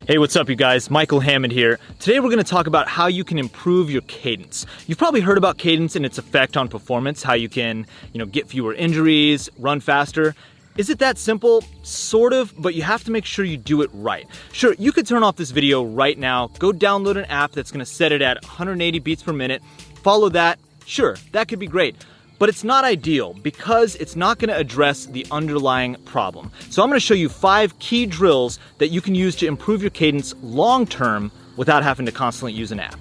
Hey, what's up you guys? Michael Hammond here. Today we're going to talk about how you can improve your cadence. You've probably heard about cadence and its effect on performance, how you can, get fewer injuries, run faster. Is it that simple? Sort of, but you have to make sure you do it right. Sure, you could turn off this video right now, go download an app that's going to set it at 180 beats per minute, follow that. Sure, that could be great. But it's not ideal because it's not gonna address the underlying problem. So I'm gonna show you 5 key drills that you can use to improve your cadence long-term without having to constantly use an app.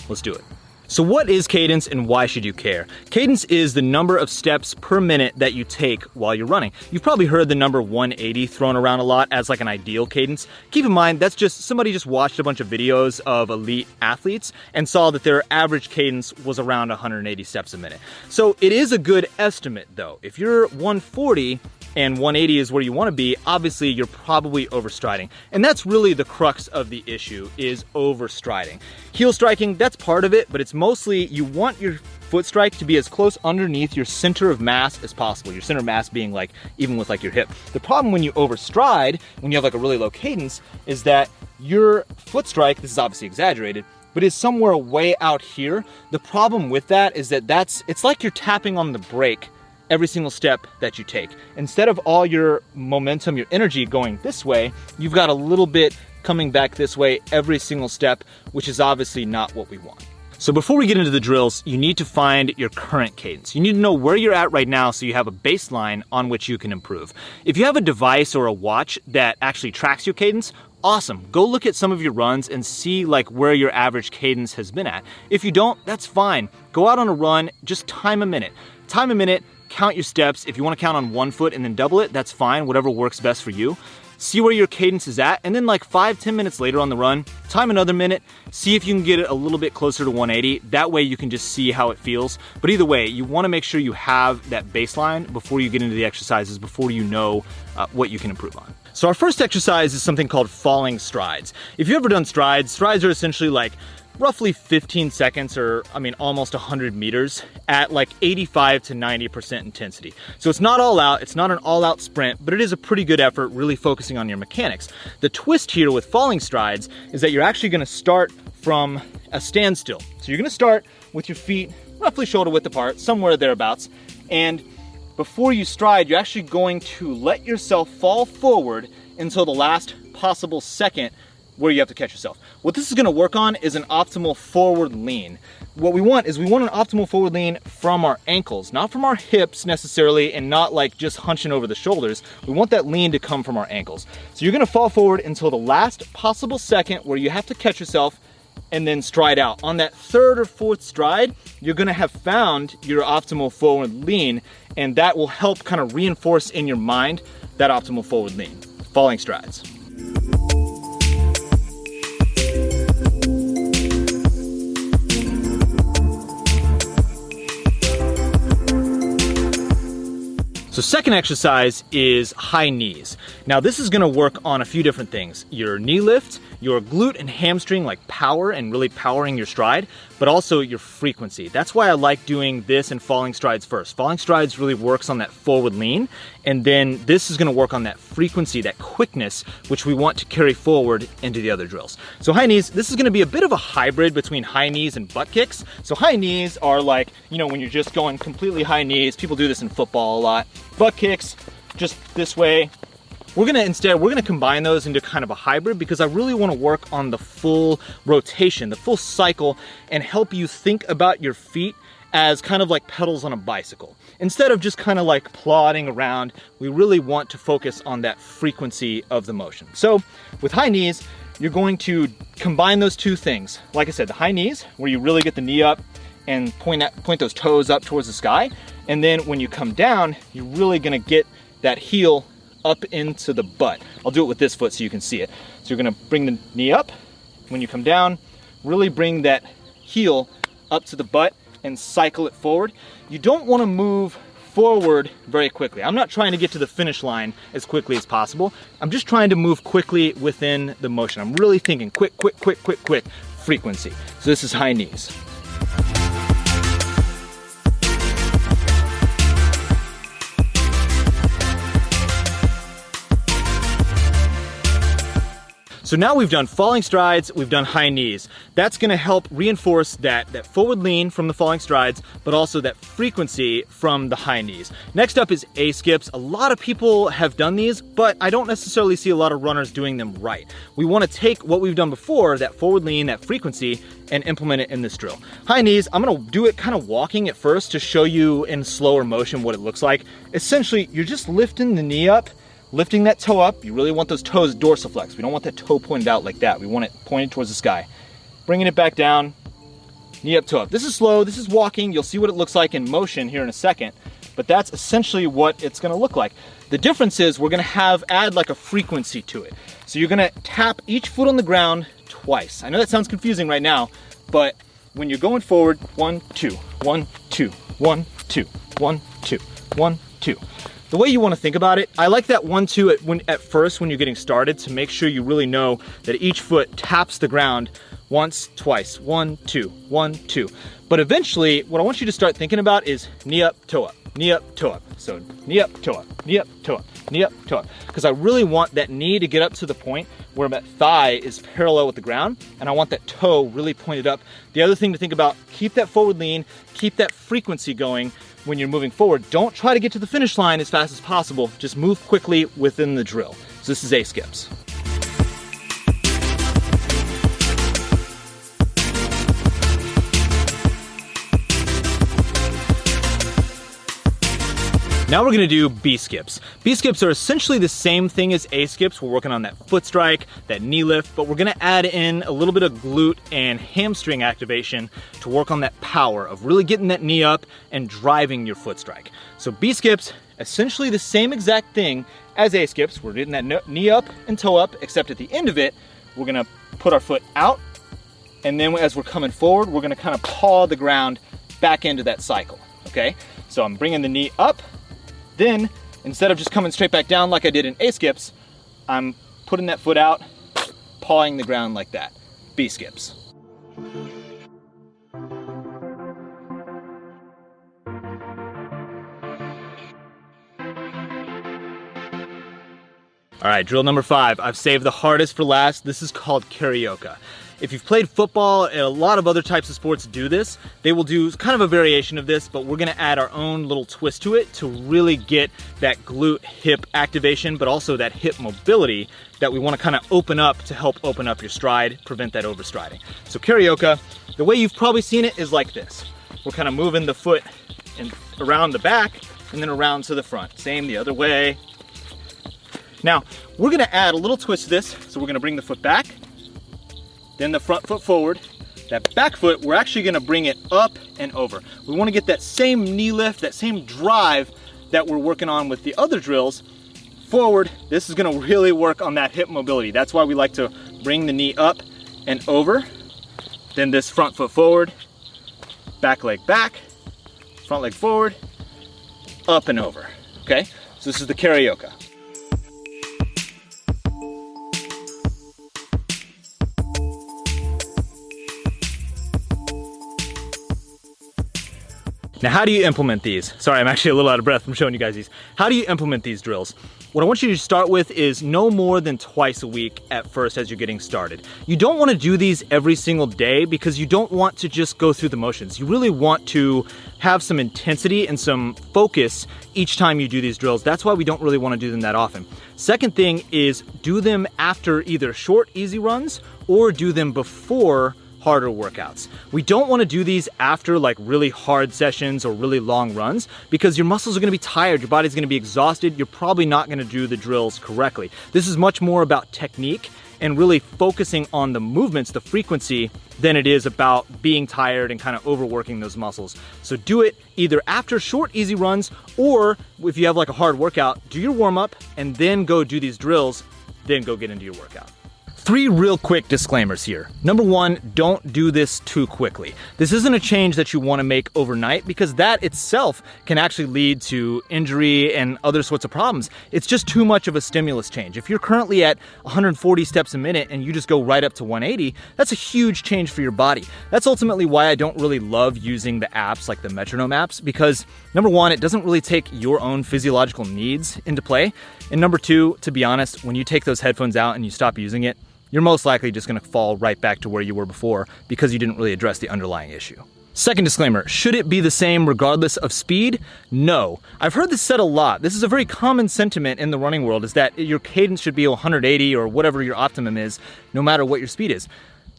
Let's do it. So what is cadence and why should you care? Cadence is the number of steps per minute that you take while you're running. You've probably heard the number 180 thrown around a lot as like an ideal cadence. Keep in mind, that's just somebody just watched a bunch of videos of elite athletes and saw that their average cadence was around 180 steps a minute. So it is a good estimate though. If you're 140 and 180 is where you want to be, obviously you're probably overstriding. And that's really the crux of the issue, is overstriding. Heel striking, that's part of it, but it's mostly you want your foot strike to be as close underneath your center of mass as possible. Your center of mass being like, even with like your hip. The problem when you overstride, when you have like a really low cadence, is that your foot strike, this is obviously exaggerated, but is somewhere way out here. The problem with that is that it's like you're tapping on the brake every single step that you take. Instead of all your momentum, your energy going this way, you've got a little bit coming back this way every single step, which is obviously not what we want. So before we get into the drills, you need to find your current cadence. You need to know where you're at right now so you have a baseline on which you can improve. If you have a device or a watch that actually tracks your cadence, awesome. Go look at some of your runs and see like where your average cadence has been at. If you don't, that's fine. Go out on a run, just time a minute. Time a minute, count your steps. If you want to count on one foot and then double it, that's fine, whatever works best for you. See where your cadence is at, and then like 5-10 minutes later on the run, time another minute, see if you can get it a little bit closer to 180. That way you can just see how it feels. But either way, you want to make sure you have that baseline before you get into the exercises, before you know what you can improve on. So our first exercise is something called falling strides. If you've ever done strides, strides are essentially like roughly 15 seconds or almost 100 meters at like 85 to 90% intensity. So it's not all out, it's not an all out sprint, but it is a pretty good effort really focusing on your mechanics. The twist here with falling strides is that you're actually gonna start from a standstill. So you're gonna start with your feet roughly shoulder width apart, somewhere thereabouts, and before you stride, you're actually going to let yourself fall forward until the last possible second where you have to catch yourself. What this is gonna work on is an optimal forward lean. What we want is we want an optimal forward lean from our ankles, not from our hips necessarily, and not like just hunching over the shoulders. We want that lean to come from our ankles. So you're gonna fall forward until the last possible second where you have to catch yourself and then stride out. On that third or fourth stride, you're gonna have found your optimal forward lean, and that will help kind of reinforce in your mind that optimal forward lean. Falling strides. So second exercise is high knees. Now this is gonna work on a few different things. Your knee lift, your glute and hamstring, like power and really powering your stride, but also your frequency. That's why I like doing this and falling strides first. Falling strides really works on that forward lean, and then this is gonna work on that frequency, that quickness, which we want to carry forward into the other drills. So high knees, this is gonna be a bit of a hybrid between high knees and butt kicks. So high knees are like, when you're just going completely high knees, people do this in football a lot. Butt kicks, just this way. We're gonna combine those into kind of a hybrid because I really wanna work on the full rotation, the full cycle, and help you think about your feet as kind of like pedals on a bicycle. Instead of just kind of like plodding around, we really want to focus on that frequency of the motion. So with high knees, you're going to combine those two things. Like I said, the high knees, where you really get the knee up and point those toes up towards the sky. And then when you come down, you're really gonna get that heel up into the butt. I'll do it with this foot so you can see it. So you're gonna bring the knee up. When you come down, really bring that heel up to the butt and cycle it forward. You don't wanna move forward very quickly. I'm not trying to get to the finish line as quickly as possible. I'm just trying to move quickly within the motion. I'm really thinking quick frequency. So this is high knees. So now we've done falling strides, we've done high knees. That's gonna help reinforce that forward lean from the falling strides, but also that frequency from the high knees. Next up is A skips. A lot of people have done these, but I don't necessarily see a lot of runners doing them right. We wanna take what we've done before, that forward lean, that frequency, and implement it in this drill. High knees, I'm gonna do it kind of walking at first to show you in slower motion what it looks like. Essentially, you're just lifting the knee up, lifting that toe up. You really want those toes dorsiflex. We don't want that toe pointed out like that. We want it pointed towards the sky. Bringing it back down, knee up, toe up. This is slow, this is walking. You'll see what it looks like in motion here in a second, but that's essentially what it's gonna look like. The difference is we're gonna add like a frequency to it. So you're gonna tap each foot on the ground twice. I know that sounds confusing right now, but when you're going forward, 1, 2, 1, 2, 1, 2, 1, 2, 1, 2. The way you want to think about it, I like that 1, 2 at first when you're getting started to make sure you really know that each foot taps the ground once, twice, 1, 2, 1, 2. But eventually, what I want you to start thinking about is knee up, toe up, knee up, toe up. So knee up, toe up, knee up, toe up, knee up, toe up. Because I really want that knee to get up to the point where that thigh is parallel with the ground, and I want that toe really pointed up. The other thing to think about, keep that forward lean, keep that frequency going when you're moving forward. Don't try to get to the finish line as fast as possible. Just move quickly within the drill. So this is A skips. Now we're gonna do B skips. B skips are essentially the same thing as A skips. We're working on that foot strike, that knee lift, but we're gonna add in a little bit of glute and hamstring activation to work on that power of really getting that knee up and driving your foot strike. So B skips, essentially the same exact thing as A skips. We're getting that knee up and toe up, except at the end of it, we're gonna put our foot out, and then as we're coming forward, we're gonna kind of paw the ground back into that cycle, okay? So I'm bringing the knee up, then, instead of just coming straight back down like I did in A skips, I'm putting that foot out, pawing the ground like that. B skips. All right, drill number 5. I've saved the hardest for last. This is called Carioca. If you've played football and a lot of other types of sports do this, they will do kind of a variation of this, but we're gonna add our own little twist to it to really get that glute hip activation, but also that hip mobility that we wanna kind of open up to help open up your stride, prevent that overstriding. So Carioca, the way you've probably seen it is like this. We're kind of moving the foot around the back and then around to the front. Same the other way. Now, we're gonna add a little twist to this. So we're gonna bring the foot back, then the front foot forward. That back foot, we're actually gonna bring it up and over. We wanna get that same knee lift, that same drive that we're working on with the other drills forward. This is gonna really work on that hip mobility. That's why we like to bring the knee up and over. Then this front foot forward, back leg back, front leg forward, up and over, okay? So this is the Carioca. Now, how do you implement these? Sorry, I'm actually a little out of breath from showing you guys these. How do you implement these drills? What I want you to start with is no more than twice a week at first as you're getting started. You don't want to do these every single day because you don't want to just go through the motions. You really want to have some intensity and some focus each time you do these drills. That's why we don't really want to do them that often. Second thing is do them after either short, easy runs or do them before harder workouts. We don't want to do these after like really hard sessions or really long runs because your muscles are going to be tired, your body's going to be exhausted, you're probably not going to do the drills correctly. This is much more about technique and really focusing on the movements, the frequency, than it is about being tired and kind of overworking those muscles. So do it either after short, easy runs, or if you have like a hard workout, do your warm up and then go do these drills, then go get into your workout. 3 real quick disclaimers here. Number 1, don't do this too quickly. This isn't a change that you want to make overnight because that itself can actually lead to injury and other sorts of problems. It's just too much of a stimulus change. If you're currently at 140 steps a minute and you just go right up to 180, that's a huge change for your body. That's ultimately why I don't really love using the apps like the metronome apps because number 1, it doesn't really take your own physiological needs into play. And number 2, to be honest, when you take those headphones out and you stop using it, you're most likely just gonna fall right back to where you were before because you didn't really address the underlying issue. Second disclaimer, should it be the same regardless of speed? No. I've heard this said a lot. This is a very common sentiment in the running world, is that your cadence should be 180 or whatever your optimum is, no matter what your speed is.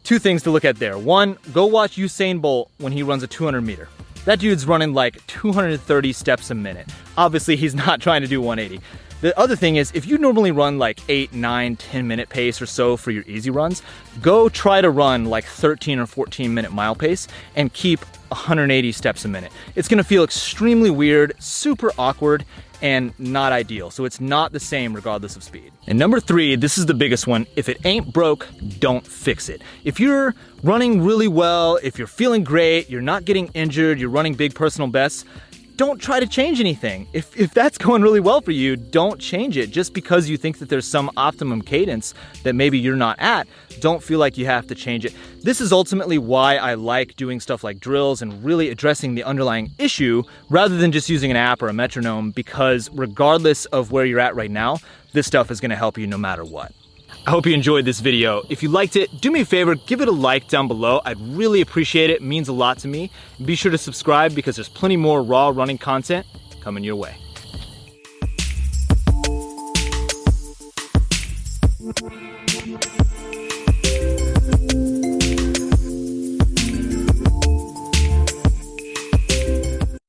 Two things to look at there. One, go watch Usain Bolt when he runs a 200 meter. That dude's running like 230 steps a minute. Obviously, he's not trying to do 180. The other thing is, if you normally run like 8, 9, 10 minute pace or so for your easy runs, go try to run like 13 or 14 minute mile pace and keep 180 steps a minute. It's gonna feel extremely weird, super awkward, and not ideal. So it's not the same regardless of speed. And number 3, this is the biggest one. If it ain't broke, don't fix it. If you're running really well, if you're feeling great, you're not getting injured, you're running big personal bests, don't try to change anything. If that's going really well for you, don't change it. Just because you think that there's some optimum cadence that maybe you're not at, don't feel like you have to change it. This is ultimately why I like doing stuff like drills and really addressing the underlying issue rather than just using an app or a metronome, because regardless of where you're at right now, this stuff is gonna help you no matter what. I hope you enjoyed this video. If you liked it, do me a favor, give it a like down below. I'd really appreciate it. It means a lot to me. And be sure to subscribe because there's plenty more raw running content coming your way.